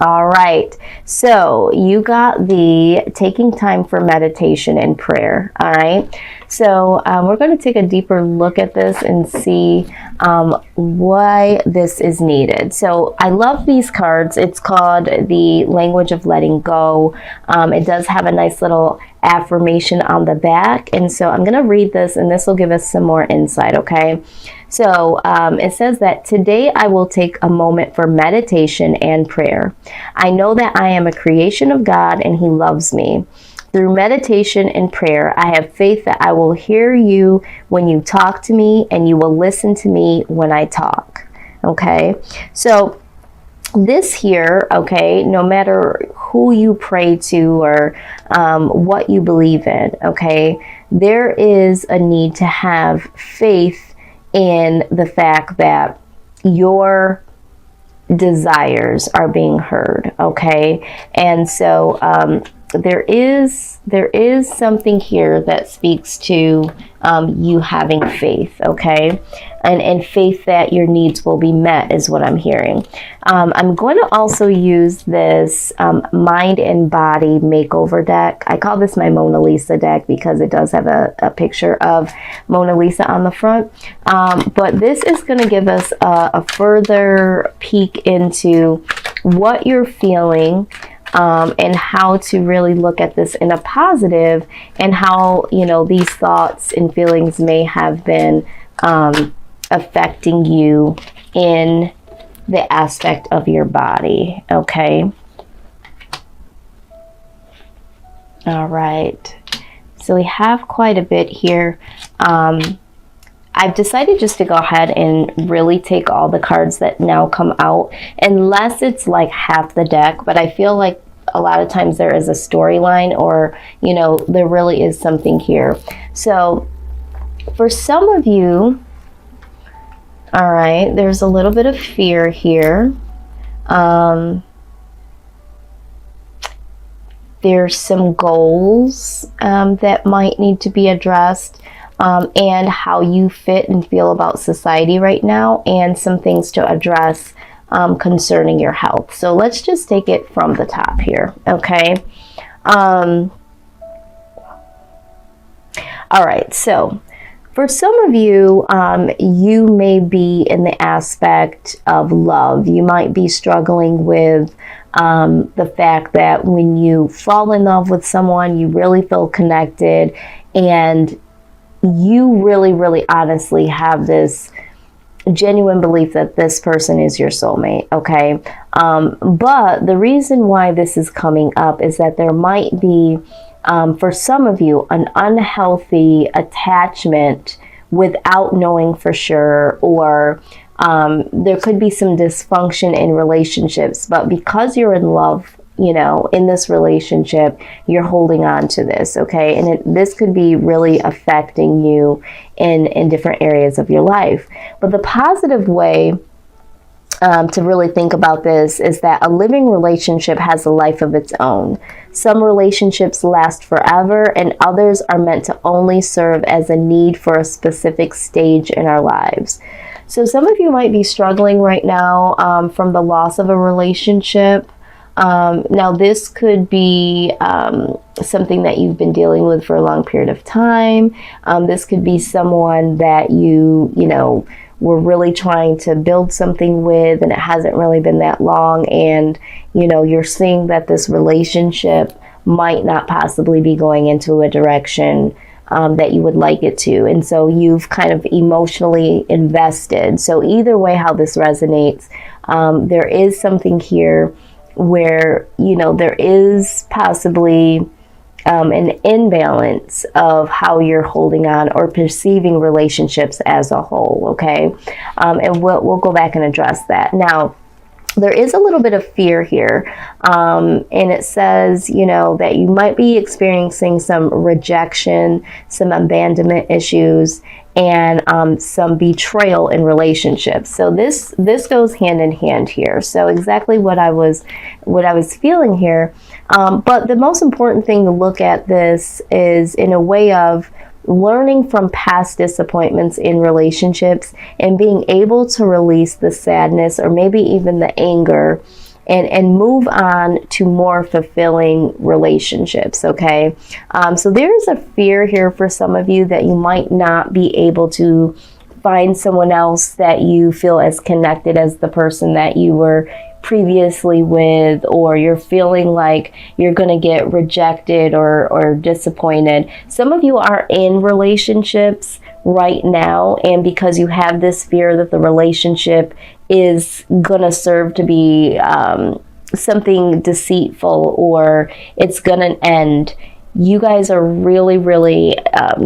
All right, so you got the taking time for meditation and prayer. All right, so we're going to take a deeper look at this and see why this is needed. So I love these cards. It's called the Language of Letting Go. It does have a nice little affirmation on the back, and so I'm going to read this, and this will give us some more insight. Okay. So it says that today I will take a moment for meditation and prayer. I know that I am a creation of God and He loves me. Through meditation and prayer, I have faith that I will hear you when you talk to me and you will listen to me when I talk. Okay, so this here, okay, no matter who you pray to or what you believe in, okay, there is a need to have faith in the fact that your desires are being heard, okay? And so there is something here that speaks to you having faith, okay? And faith that your needs will be met is what I'm hearing. I'm going to also use this mind and body makeover deck. I call this my Mona Lisa deck because it does have a picture of Mona Lisa on the front. But this is going to give us a further peek into what you're feeling, and how to really look at this in a positive, and how, you know, these thoughts and feelings may have been affecting you in the aspect of your body. Okay. All right. So we have quite a bit here. I've decided just to go ahead and really take all the cards that now come out, unless it's like half the deck, but I feel like a lot of times there is a storyline, or, you know, there really is something here. So for some of you, all right, there's a little bit of fear here. There's some goals that might need to be addressed. And how you fit and feel about society right now, and some things to address concerning your health. So let's just take it from the top here, okay? All right, so for some of you, you may be in the aspect of love. You might be struggling with the fact that when you fall in love with someone, you really feel connected, and you really, really honestly have this genuine belief that this person is your soulmate, okay? But the reason why this is coming up is that there might be, for some of you, an unhealthy attachment without knowing for sure, or there could be some dysfunction in relationships, but because you're in love, you know, in this relationship, you're holding on to this, okay? And this could be really affecting you in different areas of your life. But the positive way to really think about this is that a living relationship has a life of its own. Some relationships last forever, and others are meant to only serve as a need for a specific stage in our lives. So some of you might be struggling right now from the loss of a relationship. Now this could be something that you've been dealing with for a long period of time. This could be someone that you know, were really trying to build something with, and it hasn't really been that long, and you know, you're seeing that this relationship might not possibly be going into a direction that you would like it to, and so you've kind of emotionally invested. So either way how this resonates, there is something here where, you know, there is possibly an imbalance of how you're holding on or perceiving relationships as a whole, okay? And we'll go back and address that. Now, there is a little bit of fear here, and it says, you know, that you might be experiencing some rejection, some abandonment issues, and some betrayal in relationships. So this goes hand in hand here. So exactly what I was feeling here. But the most important thing to look at this is in a way of learning from past disappointments in relationships and being able to release the sadness or maybe even the anger and move on to more fulfilling relationships, okay? So there's a fear here for some of you that you might not be able to find someone else that you feel as connected as the person that you were previously with, or you're feeling like you're going to get rejected or disappointed. Some of you are in relationships right now, and because you have this fear that the relationship is going to serve to be something deceitful or it's going to end, you guys are really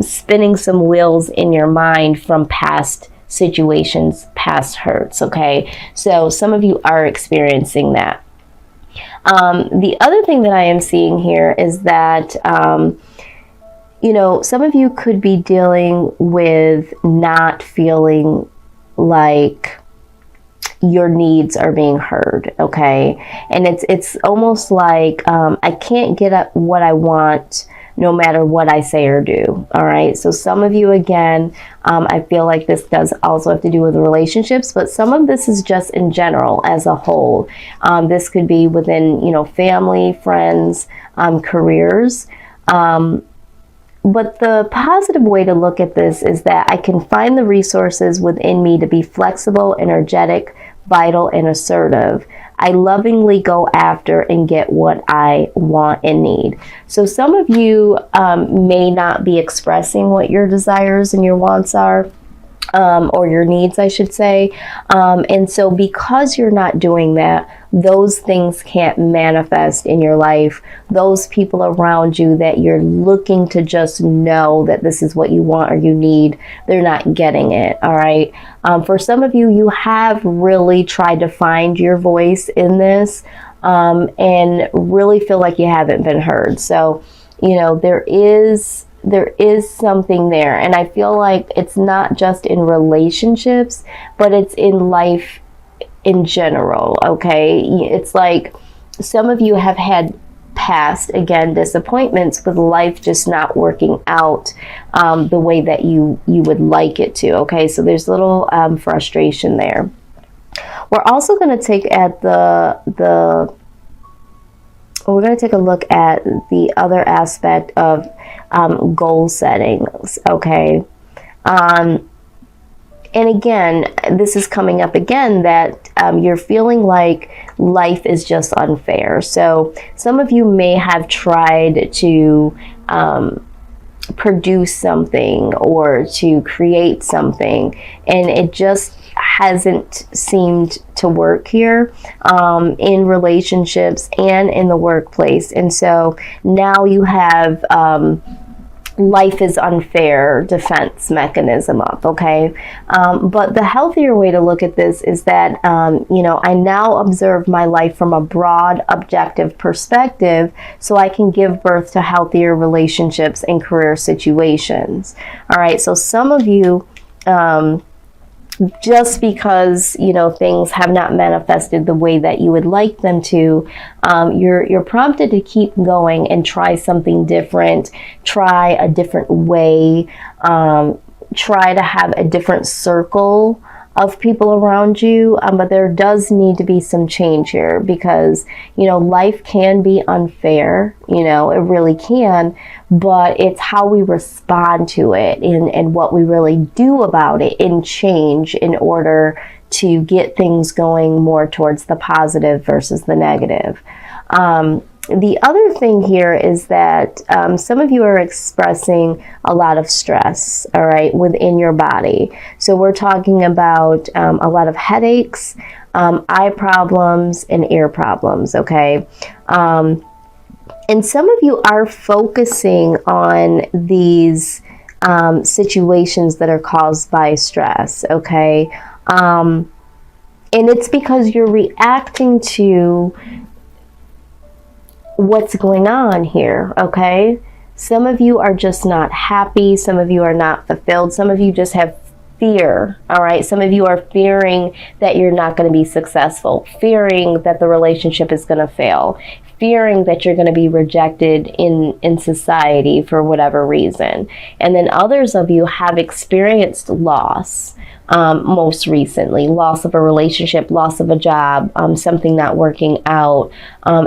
spinning some wheels in your mind from past situations, past hurts, okay? So some of you are experiencing that. The other thing that I am seeing here is that, you know, some of you could be dealing with not feeling like your needs are being heard, okay? And it's almost like I can't get at what I want no matter what I say or do, all right? So some of you, again, I feel like this does also have to do with relationships, but some of this is just in general as a whole. This could be within, you know, family, friends, careers. But the positive way to look at this is that I can find the resources within me to be flexible, energetic, vital, and assertive. I lovingly go after and get what I want and need. So some of you may not be expressing what your desires and your wants are, or your needs, I should say. And so because you're not doing that, those things can't manifest in your life. Those people around you that you're looking to just know that this is what you want or you need, they're not getting it, all right? For some of you, you have really tried to find your voice in this and really feel like you haven't been heard. So, you know, there is something there. And I feel like it's not just in relationships, but it's in life in general, okay? It's like some of you have had past, again, disappointments with life just not working out the way that you would like it to, okay? So there's a little frustration there. We're also going to take at we're going to take a look at the other aspect of goal settings, okay? And again, this is coming up again that you're feeling like life is just unfair. So some of you may have tried to produce something or to create something, and it just hasn't seemed to work here in relationships and in the workplace. And so now you have life is unfair defense mechanism up, okay? But the healthier way to look at this is that, you know, I now observe my life from a broad, objective perspective so I can give birth to healthier relationships and career situations. All right, so some of you, just because, you know, things have not manifested the way that you would like them to, you're prompted to keep going and try something different, try a different way, try to have a different circle of people around you, but there does need to be some change here because, you know, life can be unfair, you know, it really can, but it's how we respond to it and what we really do about it and change in order to get things going more towards the positive versus the negative. The other thing here is that some of you are expressing a lot of stress, all right, within your body. So we're talking about a lot of headaches, eye problems, and ear problems, okay? And some of you are focusing on these situations that are caused by stress, okay? And it's because you're reacting to what's going on here, okay? Some of you are just not happy. Some of you are not fulfilled. Some of you just have fear, all right? Some of you are fearing that you're not going to be successful, fearing that the relationship is going to fail, fearing that you're going to be rejected in society for whatever reason. And then others of you have experienced loss, most recently. Loss of a relationship, loss of a job, something not working out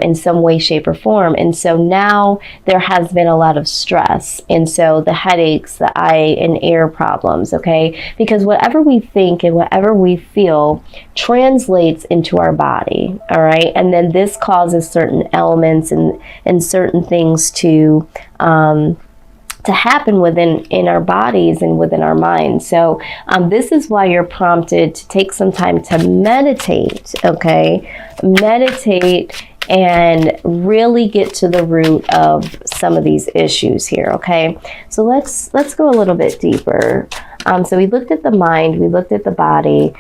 in some way, shape, or form. And so now there has been a lot of stress. And so the headaches, the eye and ear problems, okay? Because whatever we think and whatever we feel translates into our body, all right? And then this causes certain elements and certain things to happen in our bodies and within our minds. So this is why you're prompted to take some time to meditate, okay? Meditate and really get to the root of some of these issues here, okay? So let's go a little bit deeper. So we looked at the mind, we looked at the body.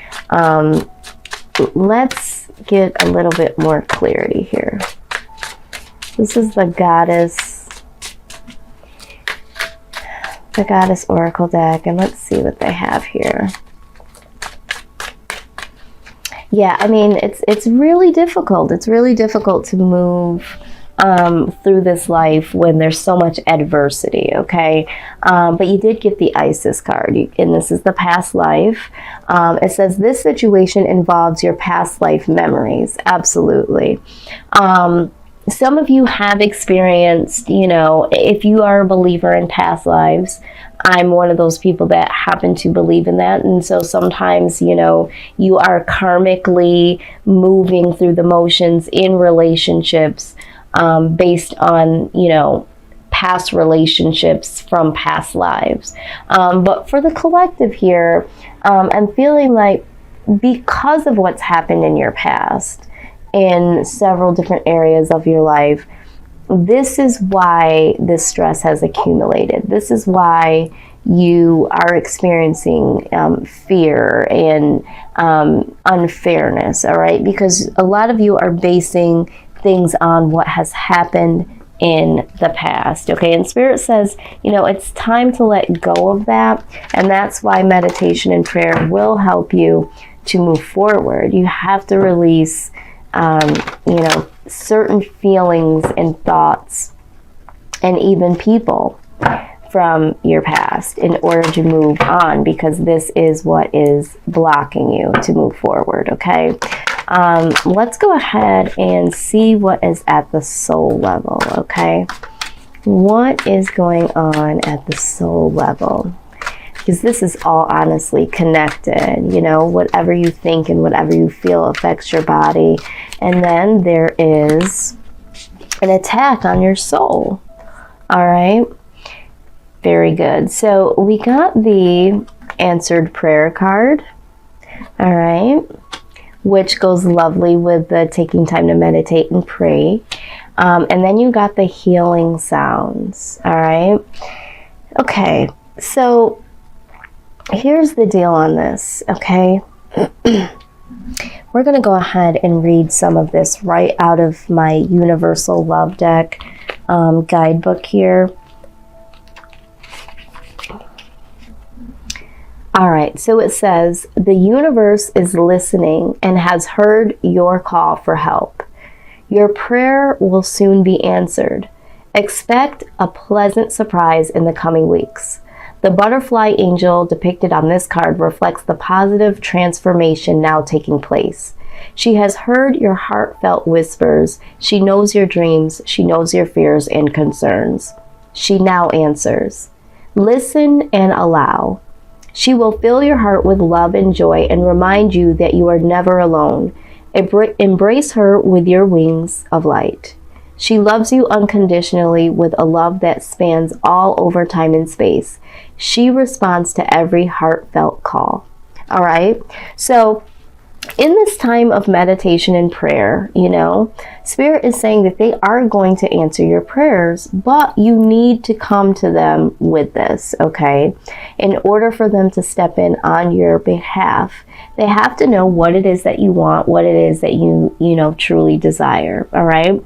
Let's get a little bit more clarity here. This is the goddess oracle deck, and let's see what they have here. Yeah, I mean, it's really difficult. It's really difficult to move through this life when there's so much adversity, okay? But you did get the Isis card, and this is the past life. It says, this situation involves your past life memories. Absolutely. Some of you have experienced, you know, if you are a believer in past lives, I'm one of those people that happen to believe in that. And so sometimes, you know, you are karmically moving through the motions in relationships based on, you know, past relationships from past lives. But for the collective here, I'm feeling like because of what's happened in your past, in several different areas of your life, this is why this stress has accumulated. This is why you are experiencing fear and unfairness, all right? Because a lot of you are basing things on what has happened in the past, okay? And Spirit says, you know, it's time to let go of that, and that's why meditation and prayer will help you to move forward. You have to release you know, certain feelings and thoughts and even people from your past in order to move on, because this is what is blocking you to move forward, okay? Let's go ahead and see what is at the soul level, okay? What is going on at the soul level? Because this is all honestly connected, you know, whatever you think and whatever you feel affects your body. And then there is an attack on your soul. All right. Very good. So we got the answered prayer card. All right. Which goes lovely with the taking time to meditate and pray. And then you got the healing sounds. All right. Okay. So here's the deal on this, okay? We're going to go ahead and read some of this right out of my Universal Love Deck guidebook here. All right, so it says, the universe is listening and has heard your call for help. Your prayer will soon be answered. Expect a pleasant surprise in the coming weeks. The butterfly angel depicted on this card reflects the positive transformation now taking place. She has heard your heartfelt whispers. She knows your dreams. She knows your fears and concerns. She now answers. Listen and allow. She will fill your heart with love and joy and remind you that you are never alone. Embrace her with your wings of light. She loves you unconditionally with a love that spans all over time and space. She responds to every heartfelt call. All right. So in this time of meditation and prayer, you know, Spirit is saying that they are going to answer your prayers, but you need to come to them with this, okay? In order for them to step in on your behalf, they have to know what it is that you want, what it is that you know, truly desire, all right?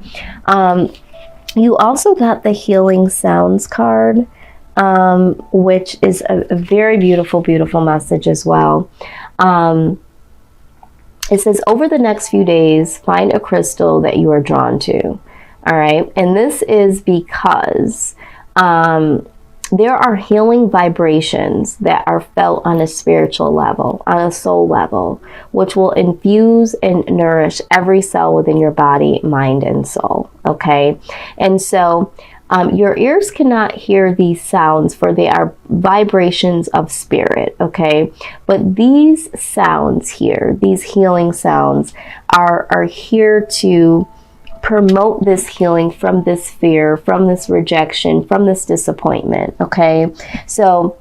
You also got the healing sounds card, which is a very beautiful, beautiful message as well. It says, over the next few days, find a crystal that you are drawn to. All right. And this is because there are healing vibrations that are felt on a spiritual level, on a soul level, which will infuse and nourish every cell within your body, mind, and soul. Okay. And so your ears cannot hear these sounds, for they are vibrations of spirit. Okay. But these sounds here, these healing sounds, are here to promote this healing from this fear, from this rejection, from this disappointment. Okay. So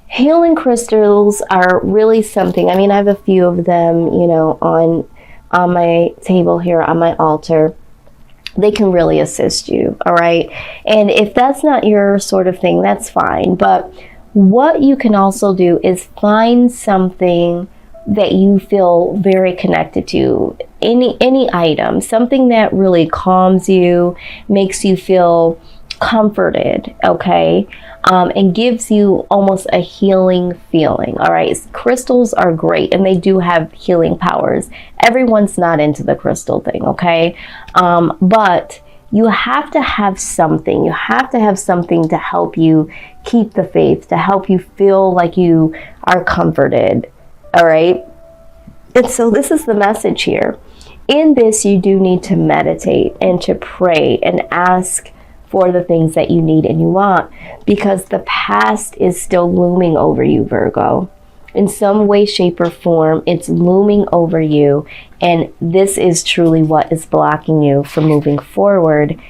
healing crystals are really something. I mean, I have a few of them, you know, on my table here, on my altar. They can really assist you. All right. And if that's not your sort of thing, that's fine. But what you can also do is find something that you feel very connected to, any item, something that really calms you, makes you feel comforted, okay, and gives you almost a healing feeling. All right, crystals are great, and they do have healing powers. Everyone's not into the crystal thing, okay, but you have to have something. You have to have something to help you keep the faith, to help you feel like you are comforted. All right. And so this is the message here. In this, you do need to meditate and to pray and ask for the things that you need and you want, because the past is still looming over you, Virgo. In some way, shape, or form, it's looming over you. And this is truly what is blocking you from moving forward